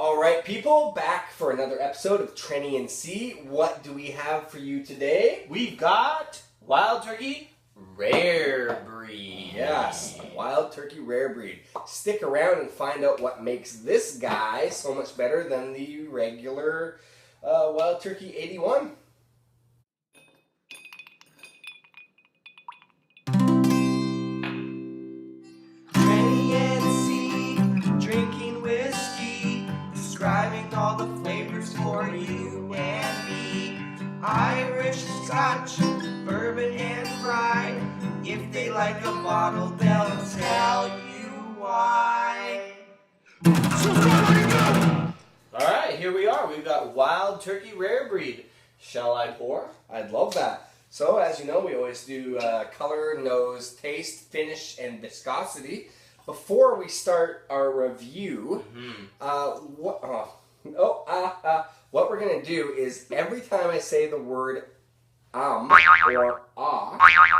All right, people, back for another episode of Trenny and C. What do we have for you today? We've got Wild Turkey Rare Breed. Yes, Wild Turkey Rare Breed. Stick around and find out what makes this guy so much better than the regular Wild Turkey 81. Trenny and C, drinking whiskey, describing all the flavors for you and me. Irish, Scotch, bourbon, and rye. If they like a bottle, they'll tell you why. Alright, here we are. We've got Wild Turkey Rare Breed. Shall I pour? I'd love that. So, as you know, we always do color, nose, taste, finish, and viscosity. Before we start our review, what we're going to do is every time I say the word or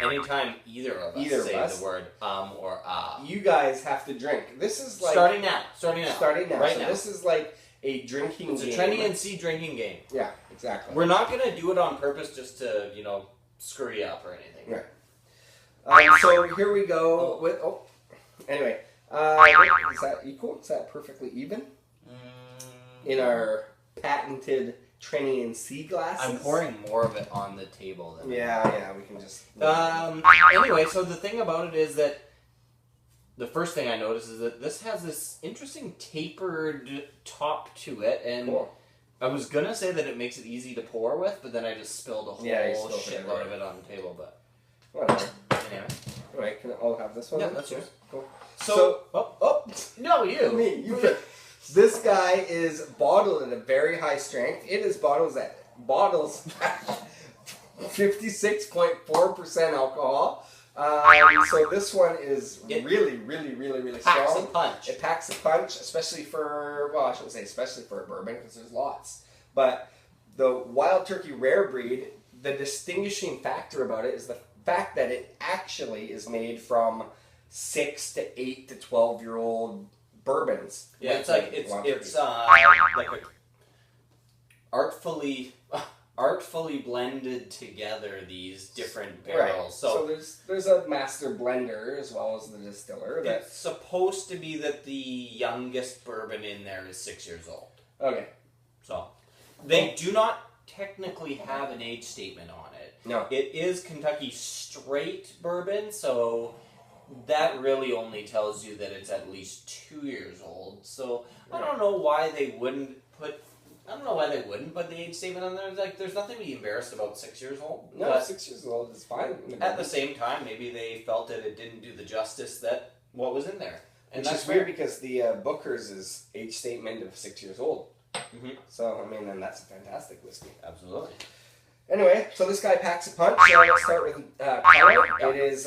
Anytime either of us say the word or you guys have to drink. This is like... Starting now. Right now. This is like a drinking It's game. a Trenny and C drinking game. Yeah, exactly. We're not going to do it on purpose just to, screw you up or anything. Right. So here we go with... Anyway. Is that equal? Is that perfectly even? In our patented Trenny and C glasses? I'm pouring more of it on the table than... Yeah, we can just... Anyway, so the thing about it is that the first thing I noticed is that this has this interesting tapered top to it, and Cool. I was gonna say that it makes it easy to pour with, but then I just spilled a whole shitload of it on the table, but... Whatever. Anyway. Alright, can I have this one? Yeah, then? that's yours. Cool. So no, you. Me. This guy is bottled at a very high strength. It is bottles at 56.4% alcohol. So this one is really Packs strong. a punch. It packs a punch, especially for, well, I shouldn't say especially for a bourbon, because there's lots. But the Wild Turkey Rare Breed, the distinguishing factor about it is the fact that it actually is made from 6 to 8 to 12-year-old bourbons. Yeah, it's like a artfully blended together these different barrels. Right. So there's a master blender as well as the distiller. It's supposed to be that the youngest bourbon in there is 6 years old. Okay. So they do not technically have an age statement on it. No. It is Kentucky straight bourbon, so that really only tells you that it's at least 2 years old. So I don't know why they wouldn't put the age statement on there. Like, there's nothing to be embarrassed about 6 years old. No, but 6 years old is fine. at the same time, maybe they felt that it didn't do the justice that what was in there. And Which that's is weird because the Booker's is age statement of 6 years old. Mm-hmm. So, I mean, then that's a fantastic whiskey. Absolutely. Anyway, so this guy packs a punch. So let's start with color. It is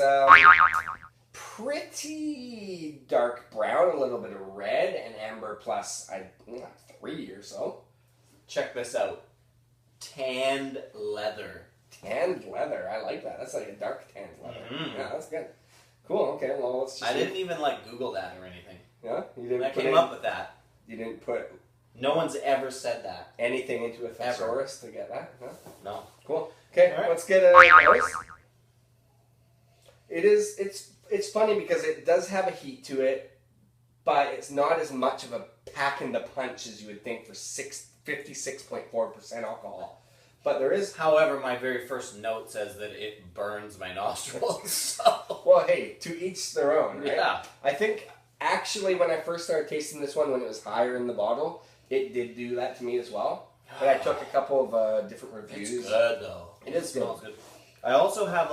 pretty dark brown, a little bit of red, and amber plus 3 or so. Check this out. Tanned leather. Tanned leather. I like that. That's like a dark tanned leather. Mm-hmm. Yeah, that's good. Cool. Okay. Well, let's just. I didn't even Google that or anything. Yeah, you didn't. I came up with that. You didn't put No one's ever said that. anything into a thesaurus to get that. No. No. Cool. Okay. All right. Let's get a nose. It's funny because it does have a heat to it, but it's not as much of a pack in the punch as you would think for 56.4% alcohol. But there is... However, my very first note says that it burns my nostrils. So. Well, hey, to each their own, right? Yeah. I think, actually, when I first started tasting this one, when it was higher in the bottle, it did do that to me as well. But I took a couple of different reviews. It's good, though. It is good. Smells good. I also have,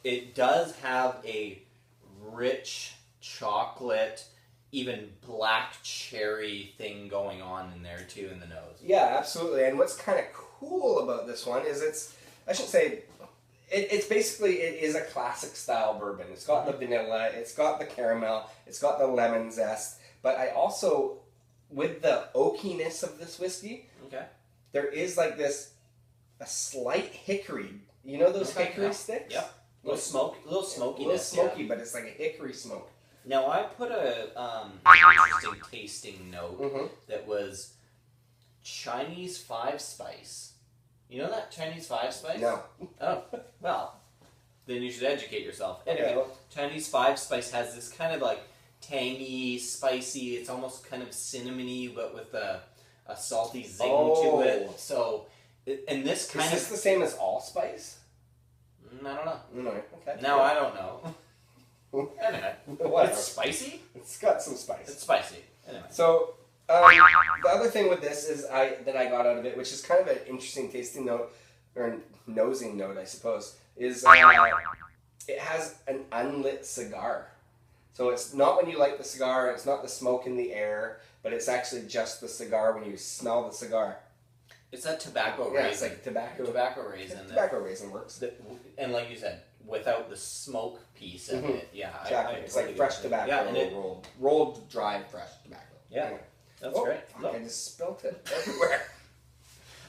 it does have a rich chocolate, even black cherry thing going on in there too in the nose. Yeah, absolutely. And what's kind of cool about this one is it's basically, it is a classic style bourbon. It's got the vanilla, it's got the caramel, it's got the lemon zest, but I also, with the oakiness of this whiskey, there is a slight hickory. You know those hickory sticks? Yep. A little smoky. A little smoky, but it's like a hickory smoke. Now I put a interesting tasting note that was Chinese 5-spice. You know that Chinese 5-spice? No. Oh, well, then you should educate yourself. Anyway, Okay. Chinese 5-spice has this kind of like tangy, spicy, it's almost kind of cinnamony, but with a salty zing to it. So, and this kind Is this the same as allspice? I don't know. No. Okay. Now I don't know. Anyway, Whatever. it's spicy? It's got some spice. It's spicy. Anyway. So, the other thing with this is that I got out of it, which is kind of an interesting tasting note, or nosing note, I suppose, is it has an unlit cigar. So it's not when you light the cigar, it's not the smoke in the air, but it's actually just the cigar when you smell the cigar. It's that tobacco Yeah, raisin. it's like tobacco raisin. Tobacco raisin works. And like you said, without the smoke piece of it, yeah. Exactly. It's like fresh tobacco, yeah, and rolled, dried, fresh tobacco. Yeah, Anyway. that's great. Fuck, Look. I just spilt it everywhere.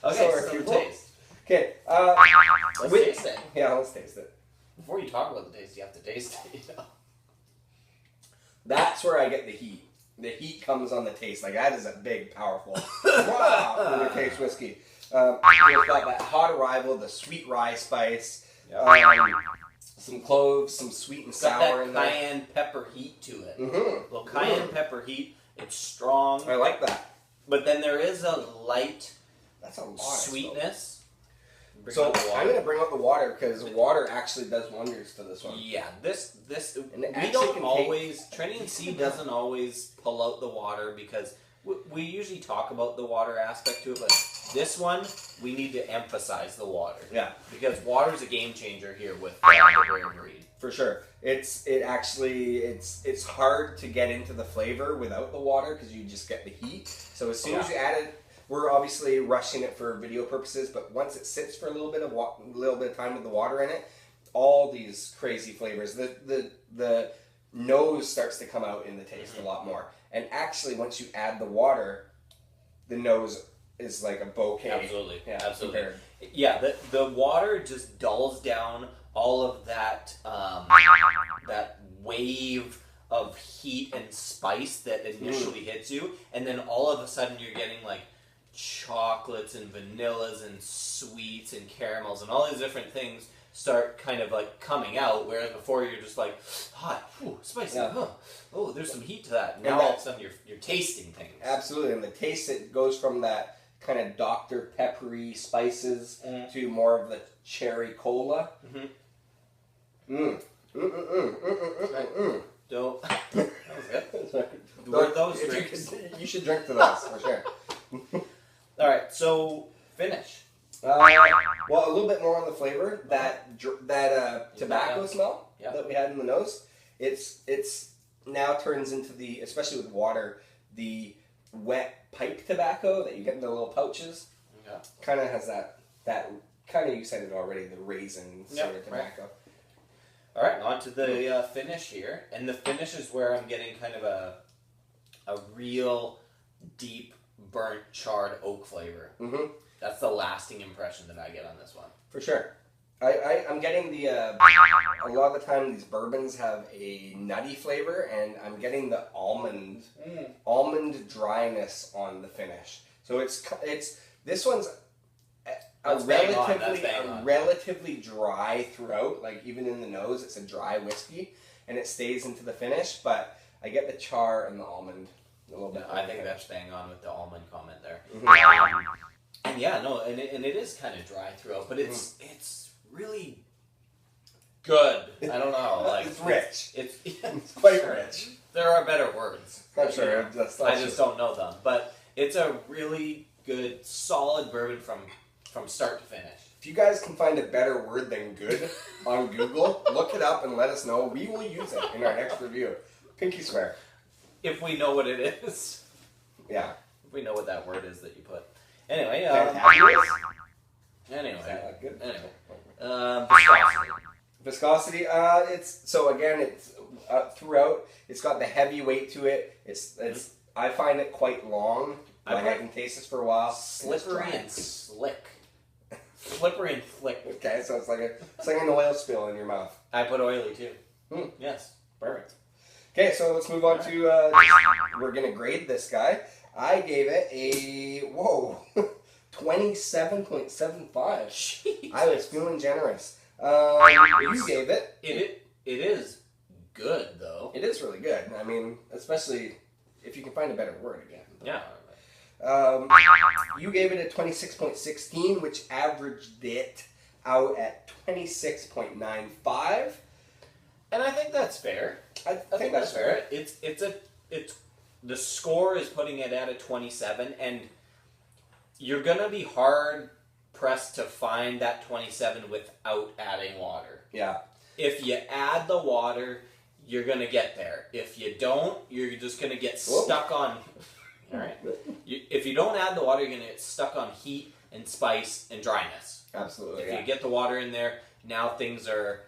Okay, Sorry, so the people. taste. Okay. Let's taste it. Yeah, let's taste it. Before you talk about the taste, you have to taste it, you know. That's where I get the heat. The heat comes on the taste. Like, that is a big, powerful wow when you taste whiskey. It's got that hot arrival, the sweet rye spice, some cloves, some sweet and It's got sour that in there. cayenne pepper heat to it. Mm-hmm. Little cayenne pepper heat. It's strong. I like that. But then there is a light That's a lot. sweetness. So I'm going to bring out the water because water actually does wonders to this one. Yeah, this And it we actually don't can always. Trenny and C doesn't always pull out the water because we usually talk about the water aspect to it, but this one we need to emphasize the water. Yeah, because water's a game changer here with the rare breed. for sure. It's hard to get into the flavor without the water because you just get the heat. So as soon as you add it, we're obviously rushing it for video purposes, but once it sits for a little bit of time with the water in it, all these crazy flavors, the nose starts to come out in the taste a lot more. And actually, once you add the water, the nose is like a bouquet. Absolutely, Yeah, absolutely. compared. Yeah, the water just dulls down all of that that wave of heat and spice that initially hits you, and then all of a sudden you're getting like chocolates and vanillas and sweets and caramels and all these different things start kind of like coming out, whereas before you're just like hot, ooh, spicy, oh, there's some heat to that. Now all of a sudden you're tasting things. Absolutely, and the taste, it goes from that kind of Dr. Peppery spices to more of the cherry cola. Don't. That was good. Were those drinks? You should drink to those for sure. All right, so finish. Well, a little bit more on the flavor. That tobacco smell that we had in the nose. It's now turns into the, especially with water, the wet pipe tobacco that you get in the little pouches. Yeah. Kind of has that kind of, you said it already, the raisin sort of tobacco. Right. All right, on to the finish here, and the finish is where I'm getting kind of a real deep burnt charred oak flavor. Mm-hmm. That's the lasting impression that I get on this one. For sure. I'm getting the, a lot of the time these bourbons have a nutty flavor, and I'm getting the almond dryness on the finish. So this one's relatively dry throughout, like even in the nose, it's a dry whiskey, and it stays into the finish, but I get the char and the almond a little bit. I think that's bang on with the almond comment there. Mm-hmm. And yeah, no, and it is kind of dry throughout, but it's really good. I don't know, like it's rich. It's quite rich. There are better words. I'm sure. I just don't know them, but it's a really good, solid bourbon from start to finish. If you guys can find a better word than good on Google, look it up and let us know. We will use it in our next review. Pinky swear. If we know what it is. Yeah. If we know what that word is that you put. Anyway. Anyway. Is that good? Anyway. Viscosity. Viscosity. It's throughout. It's got the heavy weight to it. It's. I find it quite long. I can taste this for a while. Slippery and slick. Slippery and flick. Okay, so it's like an oil spill in your mouth. I put oily too. Yes, perfect. Okay, so let's move on to, we're going to grade this guy. I gave it a, 27.75. Jeez. I was feeling generous. You gave it. It is good, though. It is really good. I mean, especially if you can find a better word again. Yeah. You gave it a 26.16, which averaged it out at 26.95. And I think that's fair. I think that's fair. It's the score is putting it at a 27, and you're gonna be hard pressed to find that 27 without adding water. Yeah. If you add the water, you're gonna get there. If you don't, you're just gonna get stuck on. All right. If you don't add the water, you're gonna get stuck on heat and spice and dryness. Absolutely. If you get the water in there, now things are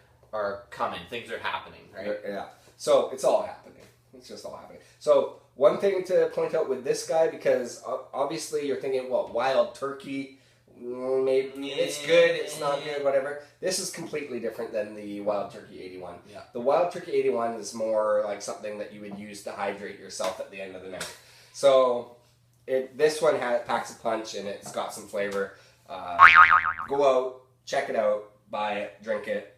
coming. Things are happening. Right. Yeah. So it's all happening. It's just all happening. So one thing to point out with this guy, because obviously you're thinking, well, wild turkey. Maybe it's good, it's not good, whatever. This is completely different than the Wild Turkey 81. Yeah. The Wild Turkey 81 is more like something that you would use to hydrate yourself at the end of the night. So this one packs a punch and it's got some flavor. Go out, check it out, buy it, drink it.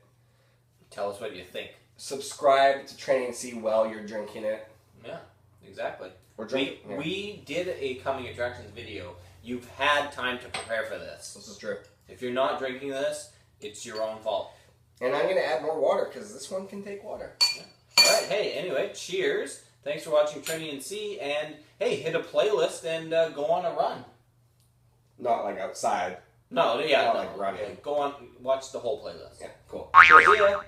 Tell us what you think. Subscribe to Trenny and See while you're drinking it. Yeah, exactly. We did a coming attractions video. You've had time to prepare for this. This is true. If you're not drinking this, it's your own fault. And I'm going to add more water because this one can take water. Yeah. All right. Hey, anyway, cheers. Thanks for watching Trenny and See. And, hey, hit a playlist and go on a run. Not like outside. No, yeah. Not like running. Go on, watch the whole playlist. Yeah, cool. See ya.